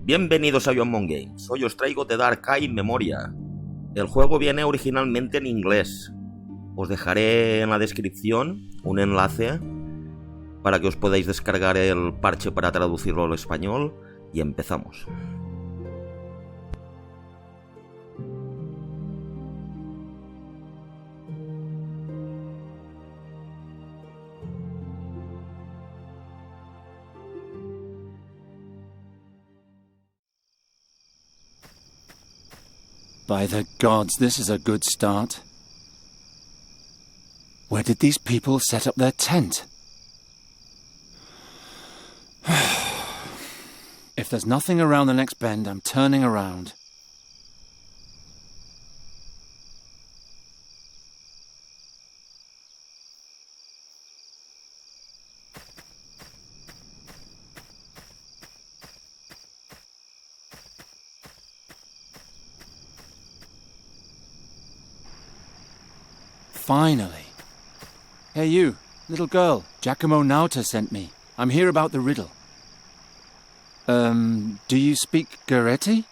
Bienvenidos a Mon Games. Hoy os traigo The Dark Eye Memoria. El juego viene originalmente en inglés. Os dejaré en la descripción un enlace para que os podáis descargar el parche para traducirlo al español y empezamos. By the gods, this is a good start. Where did these people set up their tent? If there's nothing around the next bend, I'm turning around. Finally. Hey you, little girl. Giacomo Nauta sent me. I'm here about the riddle. Do you speak Goretti?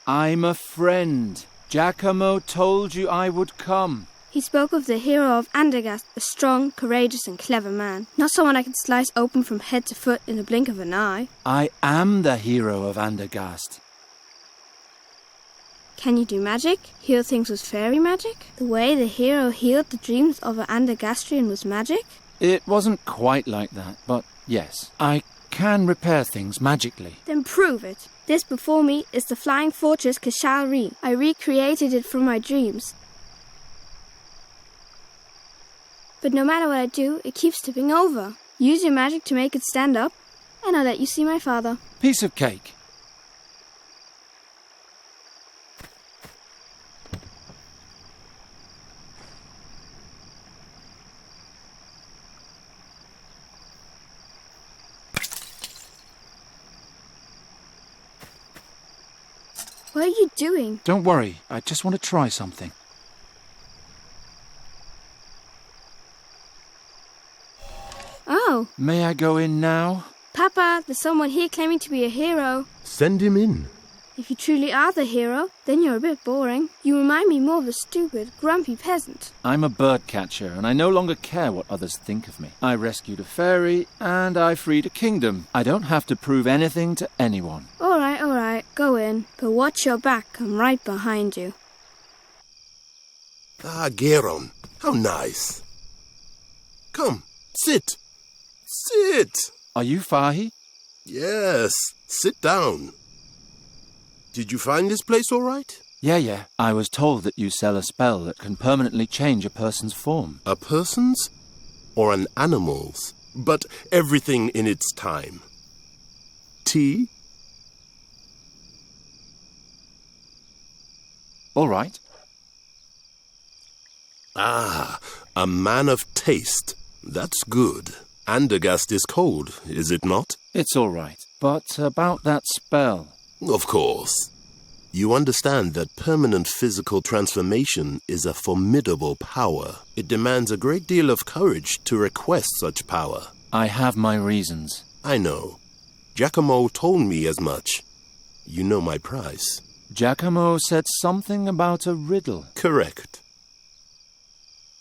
I'm a friend. Giacomo told you I would come. He spoke of the hero of Andergast, a strong, courageous and clever man. Not someone I can slice open from head to foot in a blink of an eye. I am the hero of Andergast. Can you do magic? Heal things with fairy magic? The way the hero healed the dreams of an Andergastrian was magic? It wasn't quite like that, but yes, I can repair things magically. Then prove it. This before me is the flying fortress Kashal-Ri. I recreated it from my dreams. But no matter what I do, it keeps tipping over. Use your magic to make it stand up, and I'll let you see my father. Piece of cake. What are you doing? Don't worry, I just want to try something. Oh. May I go in now? Papa, there's someone here claiming to be a hero. Send him in. If you truly are the hero, then you're a bit boring. You remind me more of a stupid, grumpy peasant. I'm a bird catcher, and I no longer care what others think of me. I rescued a fairy, and I freed a kingdom. I don't have to prove anything to anyone. All right, go in. But watch your back, I'm right behind you. Ah, Geron, how nice. Come, sit. Sit. Are you Fahi? Yes, sit down. Did you find this place all right? Yeah. I was told that you sell a spell that can permanently change a person's form. A person's or an animal's, but everything in its time. Tea? All right. Ah, a man of taste. That's good. Andergast is cold, is it not? It's all right. But about that spell... Of course. You understand that permanent physical transformation is a formidable power. It demands a great deal of courage to request such power. I have my reasons. I know. Giacomo told me as much. You know my price. Giacomo said something about a riddle. Correct.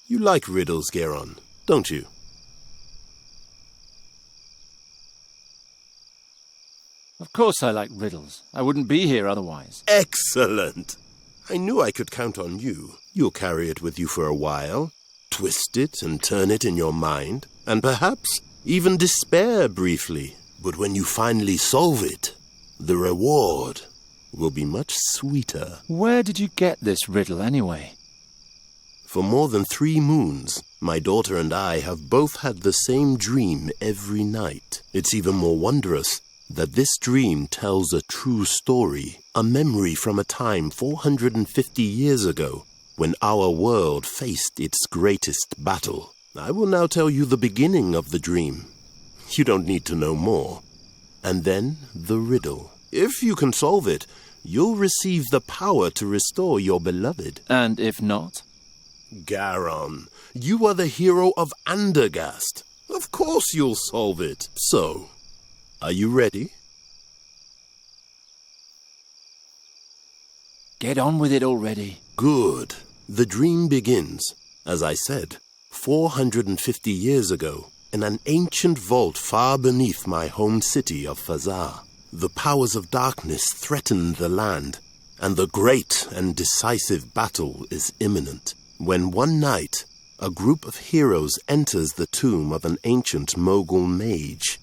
You like riddles, Geron, don't you? Of course I like riddles. I wouldn't be here otherwise. Excellent! I knew I could count on you. You'll carry it with you for a while, twist it and turn it in your mind, and perhaps even despair briefly. But when you finally solve it, the reward will be much sweeter. Where did you get this riddle anyway? For more than 3 moons, my daughter and I have both had the same dream every night. It's even more wondrous that this dream tells a true story, a memory from a time 450 years ago when our world faced its greatest battle. I will now tell you the beginning of the dream. You don't need to know more. And then the riddle. If you can solve it, you'll receive the power to restore your beloved. And if not? Geron, you are the hero of Andergast. Of course you'll solve it. So, are you ready? Get on with it already. Good. The dream begins, as I said, 450 years ago, in an ancient vault far beneath my home city of Fazar. The powers of darkness threaten the land, and the great and decisive battle is imminent. When one night, a group of heroes enters the tomb of an ancient Mogul mage.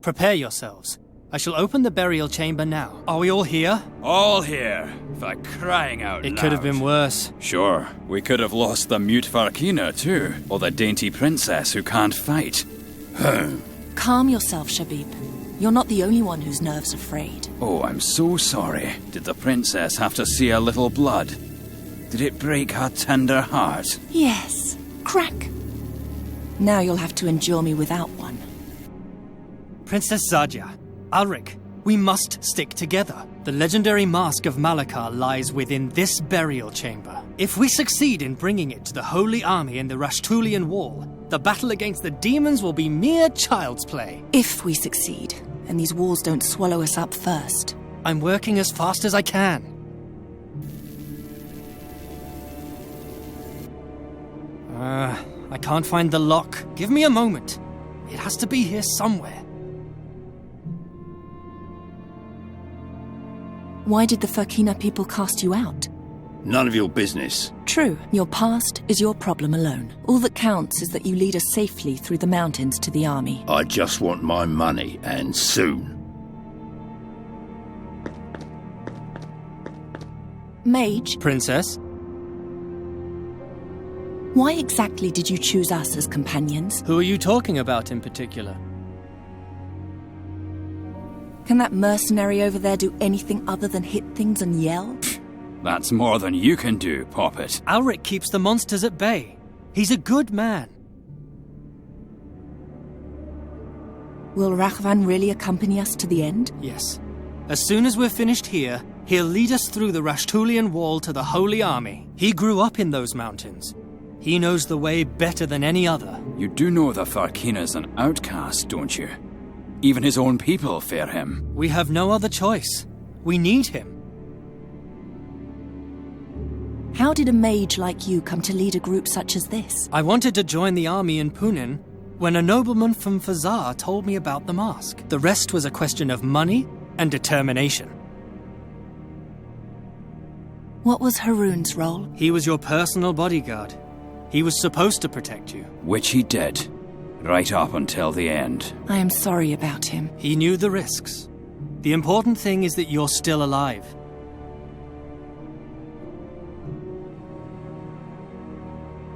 Prepare yourselves. I shall open the burial chamber now. Are we all here? All here, for crying out loud. It could have been worse. Sure, we could have lost the mute Farkina too, or the dainty princess who can't fight. Calm yourself, Shabib. You're not the only one whose nerves are frayed. Oh, I'm so sorry. Did the princess have to see a little blood? Did it break her tender heart? Yes. Crack. Now you'll have to endure me without one. Princess Sadja, Alric, we must stick together. The legendary mask of Malakar lies within this burial chamber. If we succeed in bringing it to the Holy Army in the Rashtulian Wall, the battle against the demons will be mere child's play. If we succeed, and these walls don't swallow us up first. I'm working as fast as I can. I can't find the lock. Give me a moment. It has to be here somewhere. Why did the Farkina people cast you out? None of your business. True. Your past is your problem alone. All that counts is that you lead us safely through the mountains to the army. I just want my money, and soon. Mage? Princess? Why exactly did you choose us as companions? Who are you talking about in particular? Can that mercenary over there do anything other than hit things and yell? That's more than you can do, Poppet. Alric keeps the monsters at bay. He's a good man. Will Raghvan really accompany us to the end? Yes. As soon as we're finished here, he'll lead us through the Rashtulian Wall to the Holy Army. He grew up in those mountains. He knows the way better than any other. You do know the Farkina's an outcast, don't you? Even his own people fear him. We have no other choice. We need him. How did a mage like you come to lead a group such as this? I wanted to join the army in Punin when a nobleman from Fazar told me about the mask. The rest was a question of money and determination. What was Haroon's role? He was your personal bodyguard. He was supposed to protect you. Which he did. Right up until the end. I am sorry about him. He knew the risks. The important thing is that you're still alive.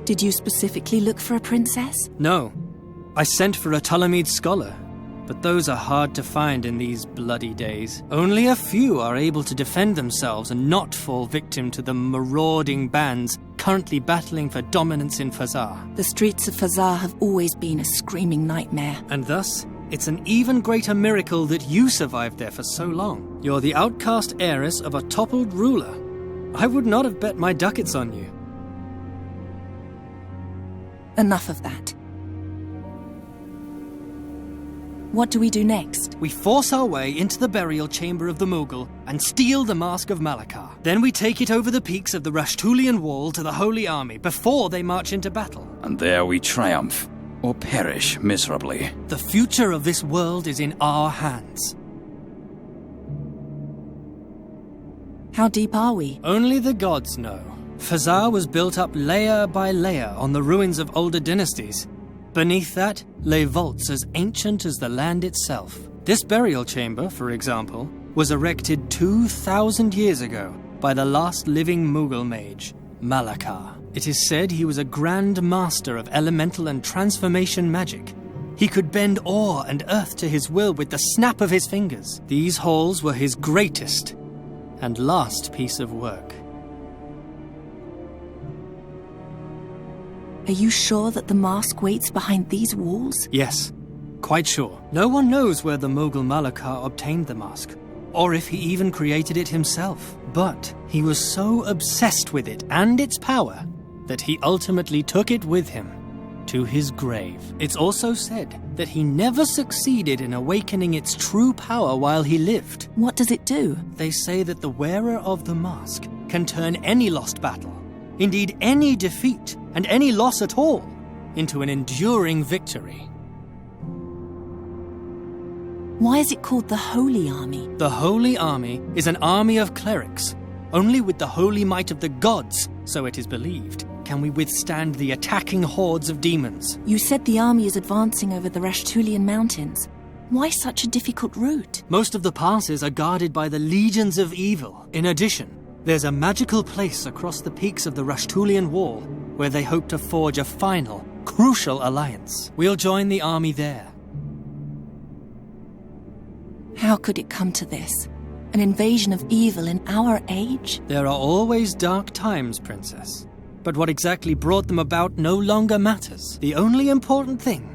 Did you specifically look for a princess? No. I sent for a Ptolemid scholar. but those are hard to find in these bloody days. Only a few are able to defend themselves and not fall victim to the marauding bands currently battling for dominance in Fazar. The streets of Fazar have always been a screaming nightmare. And thus, it's an even greater miracle that you survived there for so long. You're the outcast heiress of a toppled ruler. I would not have bet my ducats on you. Enough of that. What do we do next? We force our way into the burial chamber of the Mughal and steal the Mask of Malakar. Then we take it over the peaks of the Rashtulian Wall to the Holy Army before they march into battle. And there we triumph, or perish miserably. The future of this world is in our hands. How deep are we? Only the gods know. Fazar was built up layer by layer on the ruins of older dynasties. Beneath that lay vaults as ancient as the land itself. This burial chamber, for example, was erected 2,000 years ago by the last living Mughal mage, Malakar. It is said he was a grand master of elemental and transformation magic. He could bend ore and earth to his will with the snap of his fingers. These halls were his greatest and last piece of work. Are you sure that the mask waits behind these walls? Yes, quite sure. No one knows where the Mughal Malakar obtained the mask, or if he even created it himself. But he was so obsessed with it and its power that he ultimately took it with him to his grave. It's also said that he never succeeded in awakening its true power while he lived. What does it do? They say that the wearer of the mask can turn any lost battle, indeed any defeat and any loss at all, into an enduring victory. Why is it called the Holy Army? The Holy Army is an army of clerics. Only with the holy might of the gods, so it is believed, can we withstand the attacking hordes of demons. You said the army is advancing over the Rashtulian mountains. Why such a difficult route? Most of the passes are guarded by the legions of evil. In addition, there's a magical place across the peaks of the Rashtulian Wall where they hope to forge a final, crucial alliance. We'll join the army there. How could it come to this? An invasion of evil in our age? There are always dark times, Princess. But what exactly brought them about no longer matters. The only important thing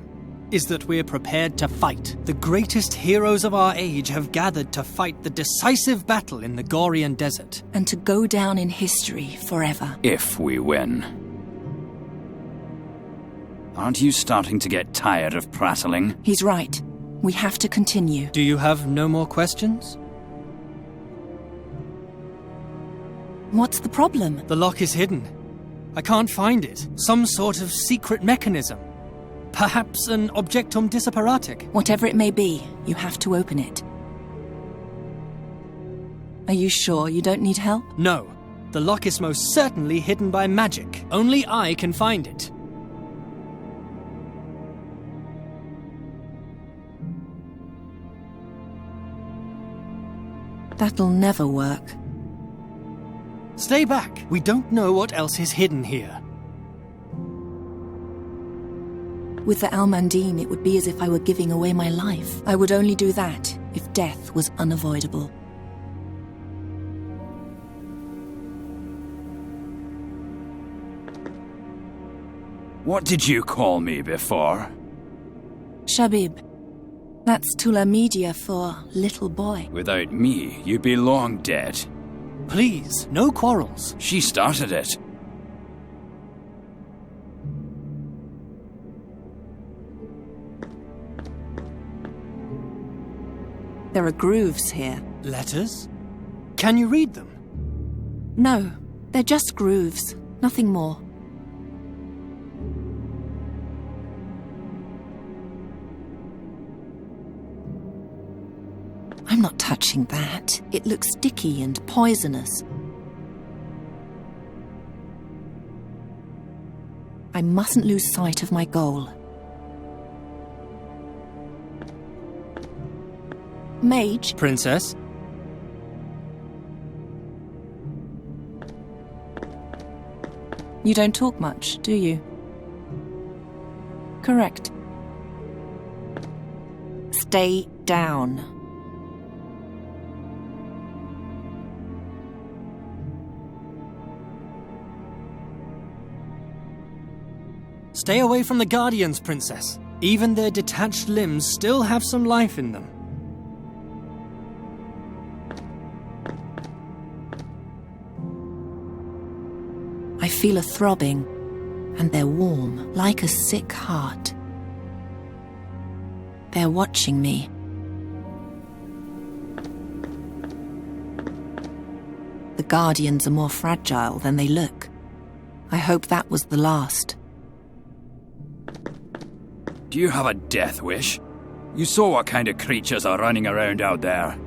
is that we're prepared to fight. The greatest heroes of our age have gathered to fight the decisive battle in the Gorian desert. And to go down in history forever. If we win. Aren't you starting to get tired of prattling? He's right. We have to continue. Do you have no more questions? What's the problem? The lock is hidden. I can't find it. Some sort of secret mechanism. Perhaps an objectum disapparatic. Whatever it may be, you have to open it. Are you sure you don't need help? No. The lock is most certainly hidden by magic. Only I can find it. That'll never work. Stay back. We don't know what else is hidden here. With the Almandine, it would be as if I were giving away my life. I would only do that if death was unavoidable. What did you call me before? Shabib. That's Tula Media for little boy. Without me, you'd be long dead. Please, no quarrels. She started it. There are grooves here. Letters? Can you read them? No, they're just grooves. Nothing more. I'm not touching that. It looks sticky and poisonous. I mustn't lose sight of my goal. Mage? Princess? You don't talk much, do you? Correct. stay down. Stay away from the Guardians, Princess. Even their detached limbs still have some life in them. I feel a throbbing, and they're warm, like a sick heart. They're watching me. The Guardians are more fragile than they look. I hope that was the last. Do you have a death wish? You saw what kind of creatures are running around out there.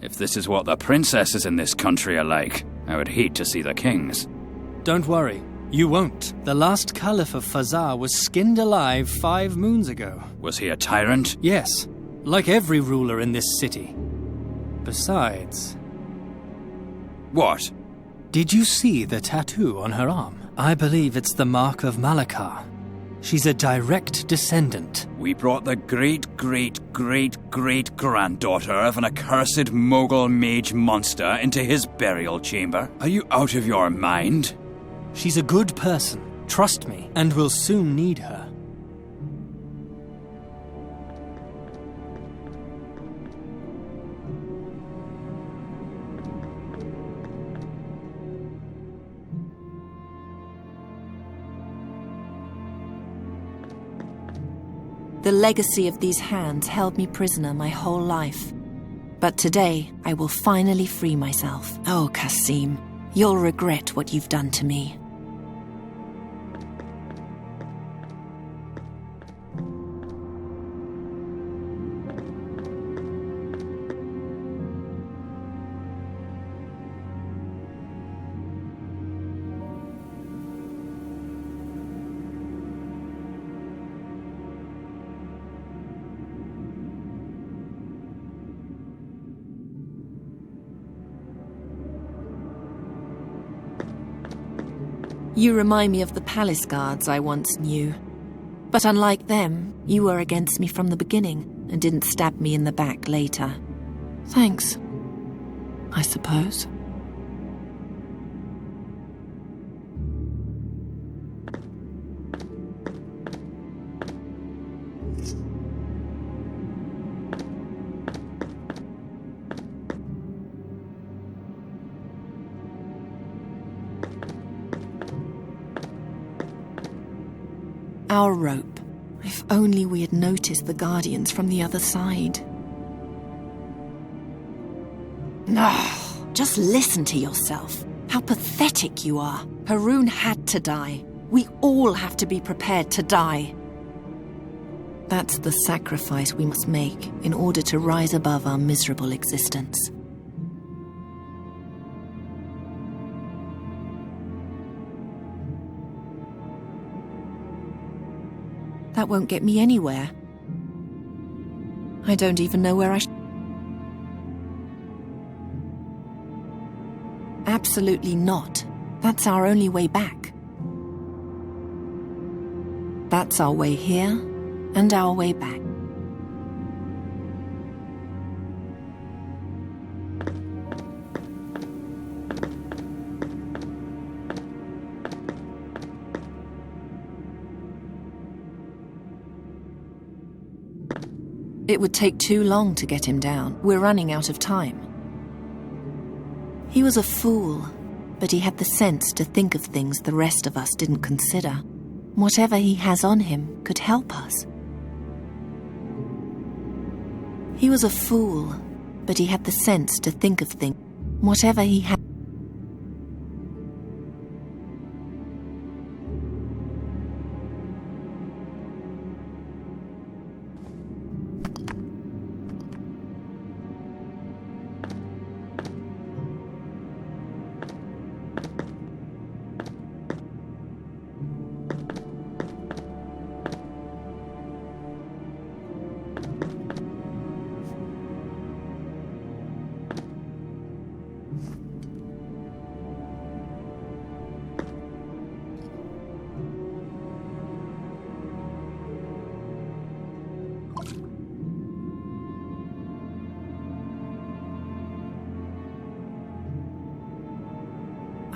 If this is what the princesses in this country are like, I would hate to see the kings. Don't worry, you won't. The last Caliph of Fazar was skinned alive 5 moons ago. Was he a tyrant? Yes, like every ruler in this city. Besides... What? Did you see the tattoo on her arm? I believe it's the mark of Malakar. She's a direct descendant. We brought the great-great-great-great-granddaughter of an accursed mogul mage monster into his burial chamber. Are you out of your mind? She's a good person, trust me, and we'll soon need her. The legacy of these hands held me prisoner my whole life. But today, I will finally free myself. Oh, Kasim, you'll regret what you've done to me. You remind me of the palace guards I once knew. But unlike them, you were against me from the beginning and didn't stab me in the back later. Thanks, I suppose. Our rope. If only we had noticed the Guardians from the other side. No, just listen to yourself. How pathetic you are. Haroon had to die. We all have to be prepared to die. That's the sacrifice we must make in order to rise above our miserable existence. That won't get me anywhere. I don't even know where I Absolutely not. That's our only way back. That's our way here and our way back. It would take too long to get him down. We're running out of time. He was a fool, but he had the sense to think of things the rest of us didn't consider. Whatever he has on him could help us. He was a fool, but he had the sense to think of things. Whatever he had.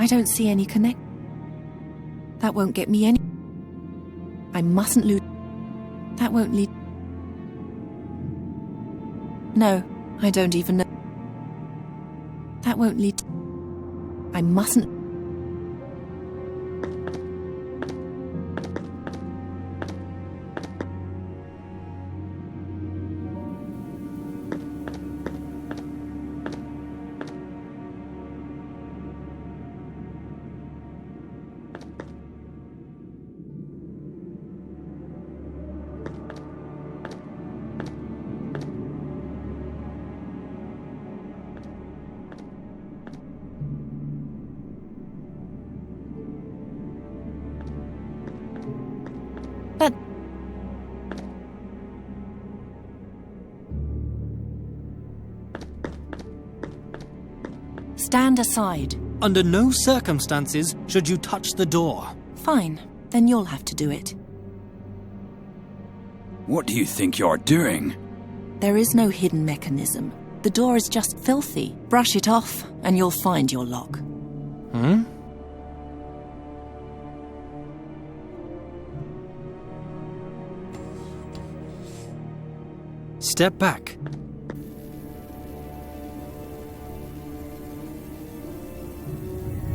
I don't see any connect. That won't get me any. I mustn't lose. That won't lead. No, I don't even know. That won't lead. I mustn't. Stand aside. Under no circumstances should you touch the door. Fine, then you'll have to do it. What do you think you're doing? There is no hidden mechanism. The door is just filthy. Brush it off, and you'll find your lock. Hmm? Step back.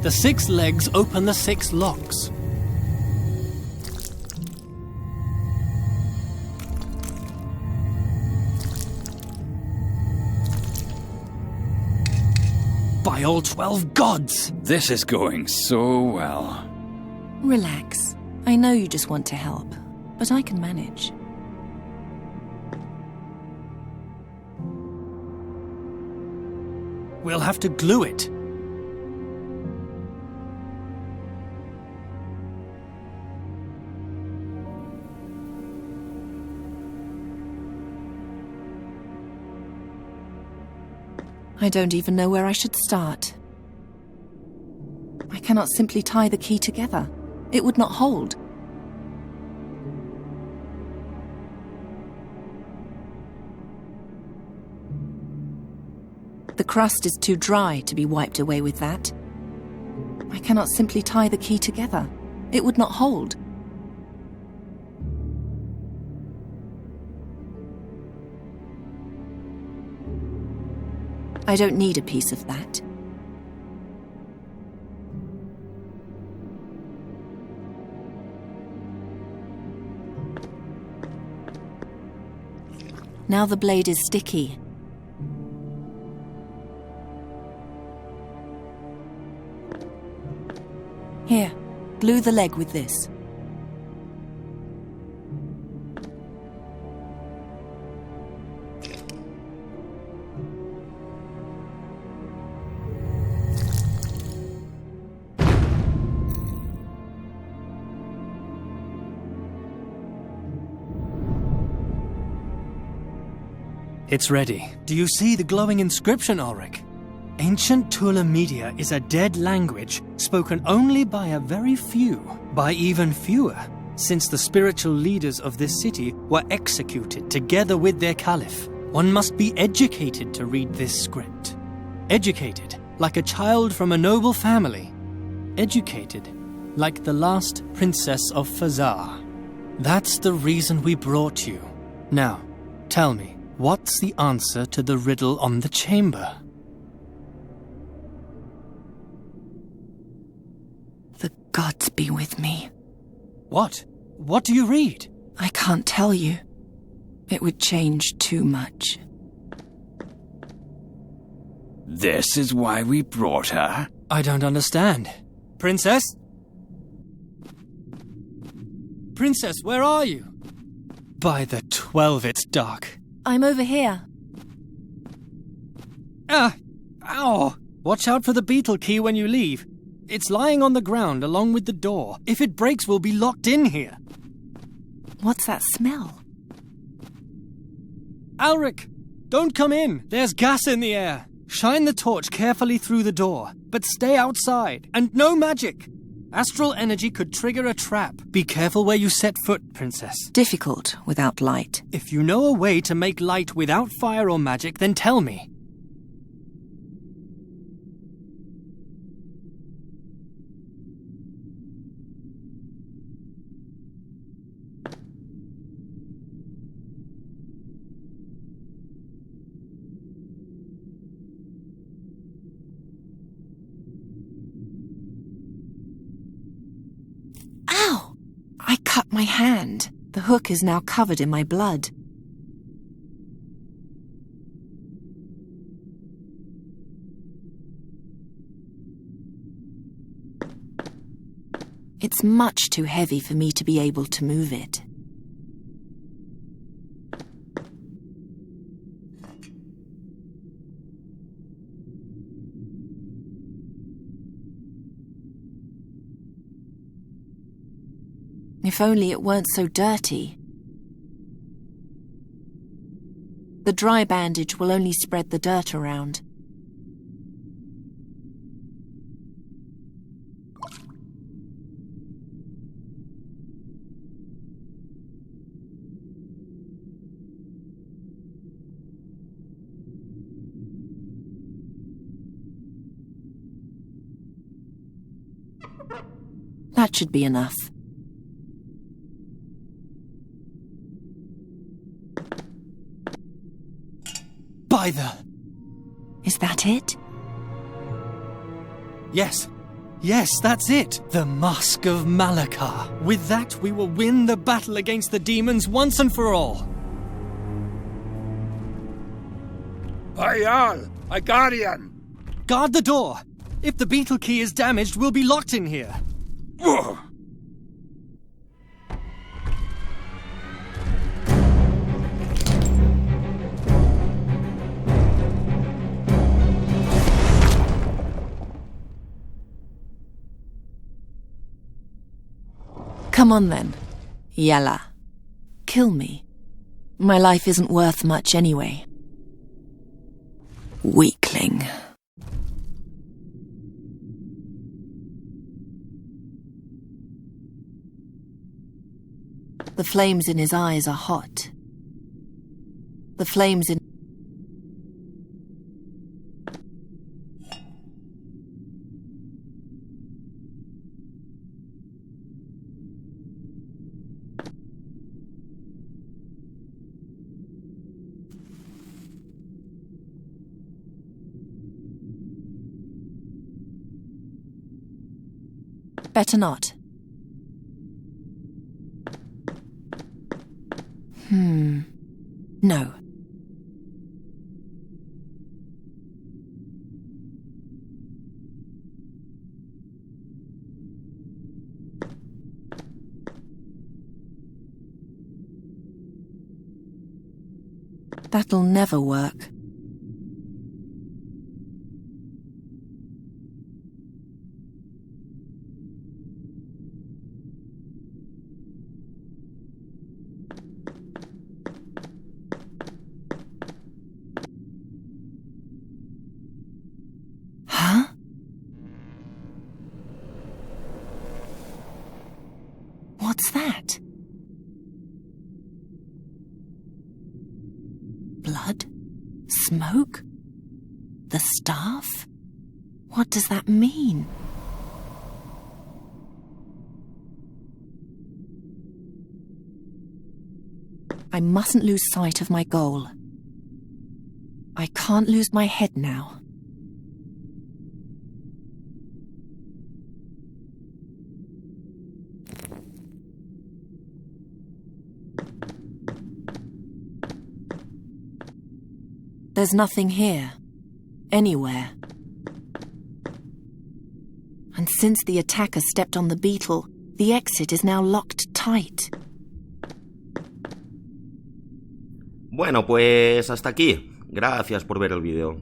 The 6 legs open the 6 locks. By all 12 gods! This is going so well. Relax. I know you just want to help, but I can manage. We'll have to glue it. I don't even know where I should start. I cannot simply tie the key together. It would not hold. The crust is too dry to be wiped away with that. I cannot simply tie the key together. It would not hold. I don't need a piece of that. Now the blade is sticky. Here, glue the leg with this. It's ready. Do you see the glowing inscription, Ulrich? Ancient Tula Media is a dead language spoken only by a very few, by even fewer, since the spiritual leaders of this city were executed together with their caliph. One must be educated to read this script. Educated, like a child from a noble family. Educated, like the last princess of Fazar. That's the reason we brought you. Now, tell me, what's the answer to the riddle on the chamber? The gods be with me. What? What do you read? I can't tell you. It would change too much. This is why we brought her? I don't understand. Princess? Princess, where are you? By the 12, it's dark. I'm over here. Ah! Ow! Watch out for the beetle key when you leave. It's lying on the ground along with the door. If it breaks, we'll be locked in here. What's that smell? Ulrich! Don't come in! There's gas in the air! Shine the torch carefully through the door, but stay outside, and no magic! Astral energy could trigger a trap. Be careful where you set foot, Princess. Difficult without light. If you know a way to make light without fire or magic, then tell me. cut my hand. The hook is now covered in my blood. It's much too heavy for me to be able to move it. If only it weren't so dirty. The dry bandage will only spread the dirt around. That should be enough. By the... Is that it? Yes. Yes, that's it. The Mask of Malakar. With that, we will win the battle against the demons once and for all. Ayal, a guardian. Guard the door. If the beetle key is damaged, we'll be locked in here. Ugh. Come on then. Yalla. Kill me. My life isn't worth much anyway. Weakling. The flames in his eyes are hot. The flames in... Better not. No. That'll never work. What's that? Blood? Smoke? The staff? What does that mean? I mustn't lose sight of my goal. I can't lose my head now. There's nothing here. Anywhere. And since the attacker stepped on the beetle, the exit is now locked tight. Bueno, pues hasta aquí. Gracias por ver el vídeo.